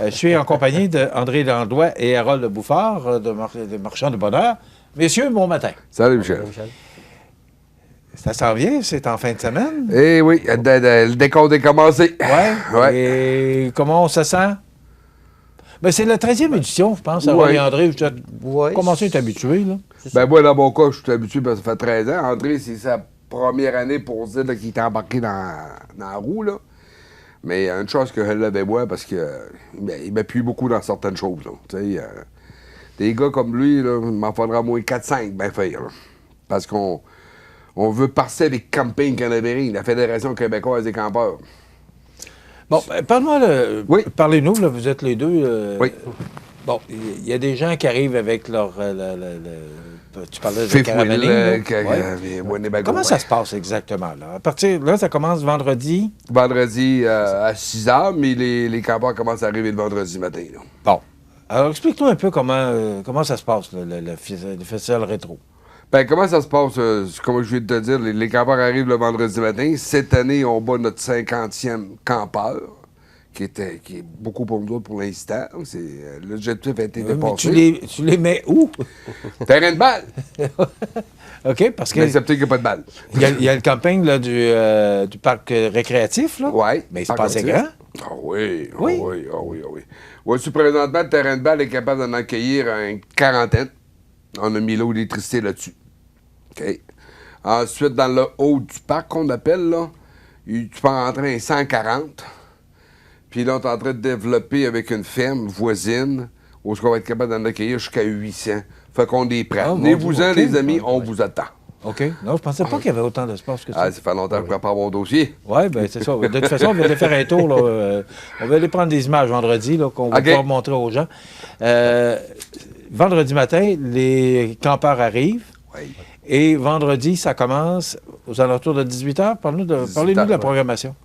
Je suis en compagnie d'André Landois et Harold Bouffard de Marchands de Bonheur. Messieurs, bon matin. Salut, Michel. Salut, Michel. Ça s'en vient, c'est en fin de semaine. Eh oui, le décompte est commencé. Oui. Ouais. Et comment on se sent? Ben, c'est la 13e édition, je pense. Harold et André, vous êtes commencé à être habitués, là. Ben moi, dans mon cas, je suis habitué parce que ça fait 13 ans. André, c'est sa première année pour dire là, qu'il était embarqué dans la roue, là. Mais il y a une chose que je l'avais moi parce que il m'appuie beaucoup dans certaines choses, là. Tu sais, des gars comme lui, là, il m'en faudra au moins 4-5, ben faire, là. Parce qu'on veut passer avec Camping Canaverie, la Fédération québécoise des campeurs. Bon, parle-moi, Oui. Parlez-nous, là, vous êtes les deux. Oui. Bon, il y a des gens qui arrivent avec leur... tu parlais de Fifth caravaning, Wheel, là. Comment ça se passe exactement, là? À partir là, ça commence vendredi? Vendredi à 6 h, mais les campeurs commencent à arriver le vendredi matin, là. Bon. Alors, explique-nous un peu comment ça se passe, là, le festival rétro. Ben, comment ça se passe? Comme je viens de te dire, les campeurs arrivent le vendredi matin. Cette année, on bat notre 50e campeur, qui est beaucoup pour nous autres pour l'instant. L'objectif a été dépassé. Mais tu les mets où? Terrain de balle! OK, parce que... Mais c'est peut-être qu'il n'y a pas de balle. Il y a le camping là, du parc récréatif, là. Oui. Mais c'est pas assez grand. Ah oui, ah Oui. oui, ah oui, ah oui. Voici, présentement, le terrain de balle est capable d'en accueillir une quarantaine. On a mis l'eau d'électricité là-dessus. OK. Ensuite, dans le haut du parc, qu'on appelle, là, tu peux rentrer un 140. Puis là, on est en train de développer avec une ferme voisine où on va être capable d'en accueillir jusqu'à 800. Fait qu'on est prêts. Ah, Venez-vous-en, OK. les amis, on vous attend. OK. Non, je pensais pas qu'il y avait autant d'espace que ça. Ah, ça fait longtemps que je prépare mon dossier. Oui, bien, c'est ça. De toute façon, on va aller faire un tour. Là, on va aller prendre des images vendredi là, qu'on va pouvoir montrer aux gens. Vendredi matin, les campeurs arrivent. Oui. Et vendredi, ça commence aux alentours de 18 h. Parlez-nous de la programmation.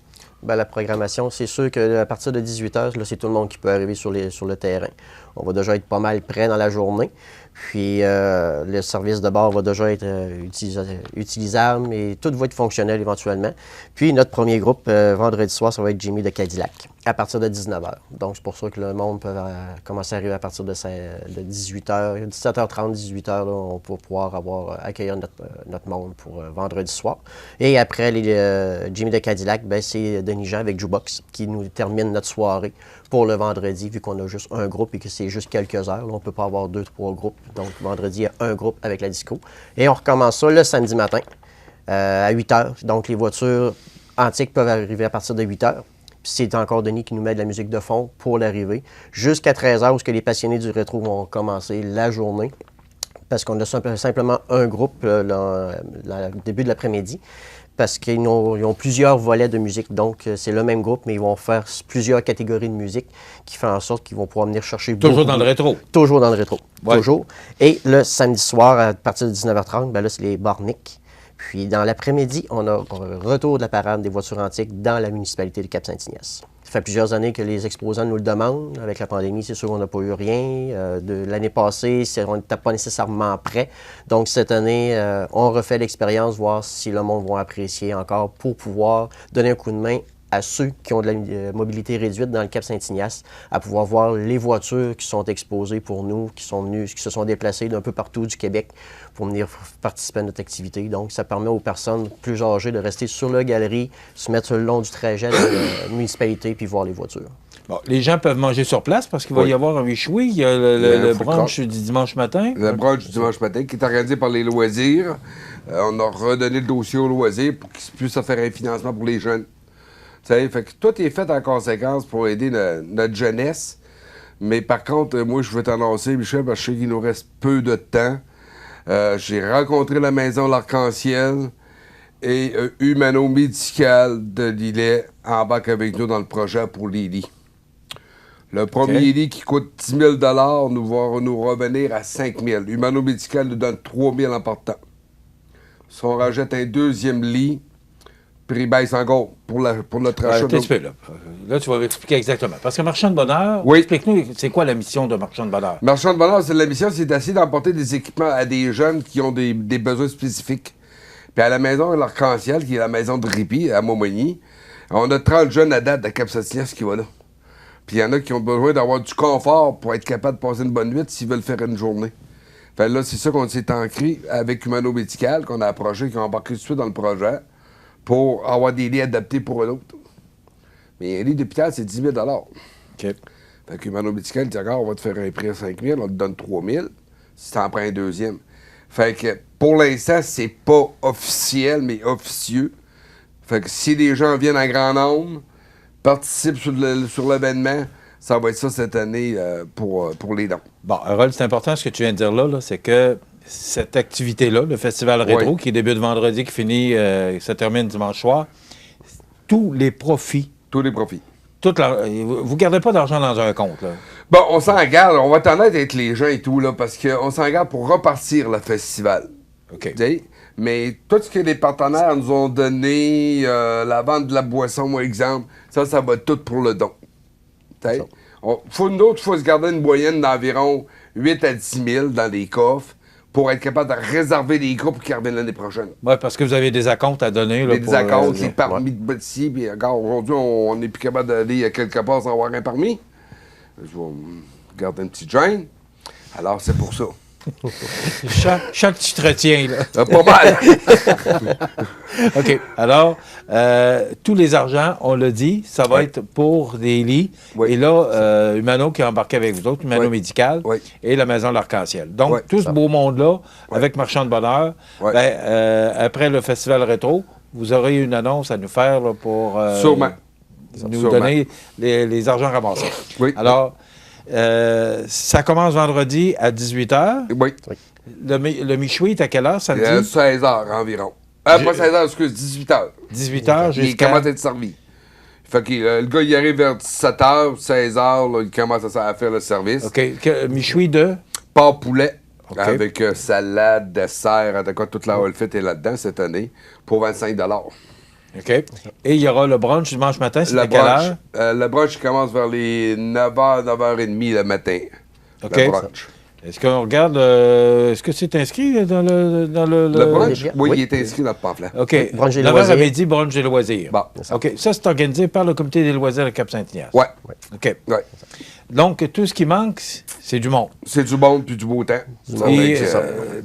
Ben, la programmation, c'est sûr qu'à partir de 18 h, là, c'est tout le monde qui peut arriver sur le terrain. On va déjà être pas mal prêt dans la journée. Puis le service de bord va déjà être utilisable et tout va être fonctionnel éventuellement. Puis notre premier groupe, vendredi soir, ça va être Jimmy de Cadillac, à partir de 19 h. Donc c'est pour ça que le monde peut commencer à arriver à partir de 18 h, 17h30, 18 h, là, on peut pouvoir accueillir notre monde pour vendredi soir. Et après, Jimmy de Cadillac, ben, c'est Denis Jean avec Jukebox qui nous termine notre soirée pour le vendredi, vu qu'on a juste un groupe et que c'est juste quelques heures. Là, on ne peut pas avoir 2-3 groupes. Donc, vendredi, il y a un groupe avec la disco. Et on recommence ça le samedi matin à 8 h. Donc, les voitures antiques peuvent arriver à partir de 8 h. Puis c'est encore Denis qui nous met de la musique de fond pour l'arrivée. Jusqu'à 13 h, où les passionnés du rétro vont commencer la journée. Parce qu'on a simplement un groupe au début de l'après-midi. Parce qu'ils ont plusieurs volets de musique. Donc, c'est le même groupe, mais ils vont faire plusieurs catégories de musique qui font en sorte qu'ils vont pouvoir venir chercher Toujours dans le rétro. Toujours dans le rétro. Ouais. Toujours. Et le samedi soir, à partir de 19h30, ben là, c'est les Barniques. Puis, dans l'après-midi, on a un retour de la parade des voitures antiques dans la municipalité de Cap-Saint-Ignace. Ça fait plusieurs années que les exposants nous le demandent. Avec la pandémie, c'est sûr qu'on n'a pas eu rien. De l'année passée, on n'était pas nécessairement prêt. Donc, cette année, on refait l'expérience, voir si le monde va apprécier encore pour pouvoir donner un coup de main à ceux qui ont de la mobilité réduite dans le Cap-Saint-Ignace, à pouvoir voir les voitures qui sont exposées pour nous, qui se sont déplacées d'un peu partout du Québec pour venir participer à notre activité. Donc, ça permet aux personnes plus âgées de rester sur la galerie, se mettre le long du trajet de la municipalité puis voir les voitures. Bon, les gens peuvent manger sur place parce qu'il va y avoir un méchoui. Il y a le brunch du dimanche matin. Le brunch du dimanche matin qui est organisé par les loisirs. On a redonné le dossier aux loisirs pour qu'ils puissent faire un financement pour les jeunes. T'sais, fait que tout est fait en conséquence pour aider notre jeunesse. Mais par contre, moi, je veux t'annoncer, Michel, parce que je sais qu'il nous reste peu de temps. J'ai rencontré la maison L'Arc-en-Ciel et Humano Médical de Lillet embarque avec nous dans le projet pour les lits. Le premier lit qui coûte 10 000 nous va nous revenir à 5 000. Humano Médical nous donne 3 000 en partant. Si on rajoute un deuxième lit, prix baisse encore pour notre achat. Là, tu vas m'expliquer exactement. Parce que Marchand de Bonheur, explique-nous, c'est quoi la mission de Marchand de Bonheur? Marchand de Bonheur, la mission, c'est d'essayer d'emporter des équipements à des jeunes qui ont des besoins spécifiques. Puis à la maison L'Arc-en-Ciel, qui est la maison de répit à Montmagny, on a 30 jeunes à date de Cap-Saint-Ignace qui vont là. Puis il y en a qui ont besoin d'avoir du confort pour être capable de passer une bonne nuit s'ils veulent faire une journée. Fait là, c'est ça qu'on s'est ancré avec Humano Médical, qu'on a approché, qui ont embarqué tout de suite dans le projet pour avoir des lits adaptés pour eux autres. Mais un lit d'hôpital, c'est 10 000 $. OK. Fait que Humano Médical dit, on va te faire un prix à 5 000, on te donne 3 000 si t'en prends un deuxième. Fait que pour l'instant, c'est pas officiel, mais officieux. Fait que si les gens viennent en grand nombre, participent sur l'événement, ça va être ça cette année pour les dons. Bon, Harold, c'est important ce que tu viens de dire là, c'est que cette activité-là, le Festival Rétro, qui débute vendredi, qui finit, se termine dimanche soir, tous les profits. Tous les profits. Vous ne gardez pas d'argent dans un compte, là. Bon, on s'en garde. On va être honnête avec les gens et tout, là, parce qu'on s'en garde pour repartir le festival. OK. T'sais? Mais tout ce que les partenaires nous ont donné, la vente de la boisson, par exemple, ça va tout pour le don. Nous autres, il faut se garder une moyenne d'environ 8 à 10 000 dans les coffres pour être capable de réserver les groupes qui reviennent l'année prochaine. Oui, parce que vous avez des acomptes à donner. Là, des acomptes, les parmis de bâtis. Puis encore aujourd'hui, on n'est plus capable d'aller quelque part sans avoir un parmi. Je vais garder un petit drain. Alors, c'est pour ça. Chaque tu te retiens, là. Pas mal. OK. Alors, tous les argents, on l'a dit, ça va être pour des lits. Oui. Et là, Humano qui a embarqué avec vous autres, Humano Médical et la Maison de l'Arc-en-Ciel. Donc, tout ce beau monde-là, avec Marchand de Bonheur, après le Festival Rétro, vous aurez une annonce à nous faire là, pour Sûrement. nous donner les argents ramassés. Oui. Alors, ça commence vendredi à 18h. Oui. Le Michoui est à quelle heure, samedi? 16h environ. Pas 16h, excuse, 18h. 18h jusqu'à... Il commence à être servi. Fait que le gars, il arrive vers 17h, 16h, là, il commence à faire le service. OK. Michoui de? Pas poulet. Okay. Avec salade, dessert, en tout cas, toute la Olfit est là-dedans cette année, pour 25 $. OK. Et il y aura le brunch dimanche matin, c'est à quelle heure? Le brunch commence vers les 9h, 9h30 le matin. OK. Le brunch. Est-ce qu'on regarde... est-ce que c'est inscrit dans le... Le brunch? Oui, il est inscrit dans le pamphlet. OK. Brunch des 9h à loisirs. midi, brunch des loisirs. Bon. OK. Ça, c'est organisé par le comité des loisirs de Cap-Saint-Ignace. Oui. OK. Ouais. Donc, tout ce qui manque, c'est du monde. C'est du bon puis du beau temps.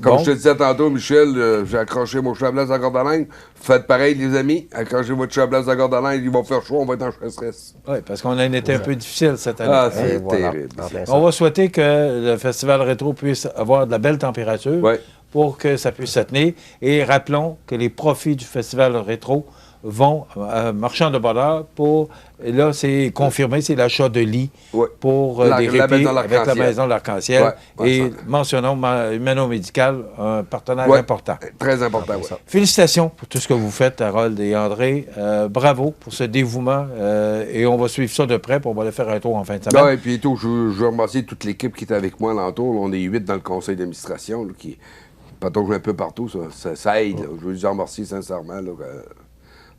Comme je te disais tantôt, Michel, j'ai accroché mon chablais à la corde à linge. Faites pareil, les amis. Accrochez votre chablais à la corde à linge. Il va faire chaud, on va être en stress. Oui, parce qu'on a un été un peu difficile cette année. Ah, c'est terrible. On va souhaiter que le Festival Rétro puisse avoir de la belle température pour que ça puisse se tenir. Et rappelons que les profits du Festival Rétro vont à Marchand de Bonheur pour, et là, c'est confirmé, c'est l'achat de lits pour des répits avec la Maison de l'Arc-en-Ciel. Et mentionnons Humano Médical, un partenaire important. Très important, oui. Félicitations pour tout ce que vous faites, Harold et André. Bravo pour ce dévouement. Et on va suivre ça de près, puis on va aller faire un tour en fin de semaine. Oui, et puis tout, je veux remercier toute l'équipe qui était avec moi alentour. On est 8 dans le conseil d'administration, là, qui patauge un peu partout. Ça aide. Là. Je veux les remercier sincèrement. Là,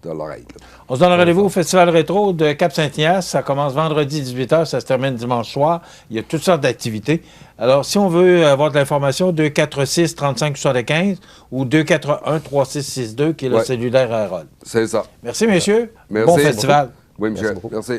de leur aide. On se donne rendez-vous au Festival Rétro de Cap-Saint-Ignace. Ça commence vendredi 18h, ça se termine dimanche soir. Il y a toutes sortes d'activités. Alors, si on veut avoir de l'information, 246-3575 ou 241-3662, qui est le cellulaire à Harold. C'est ça. Merci, messieurs. Merci. Bon festival. Oui, Michel. Merci.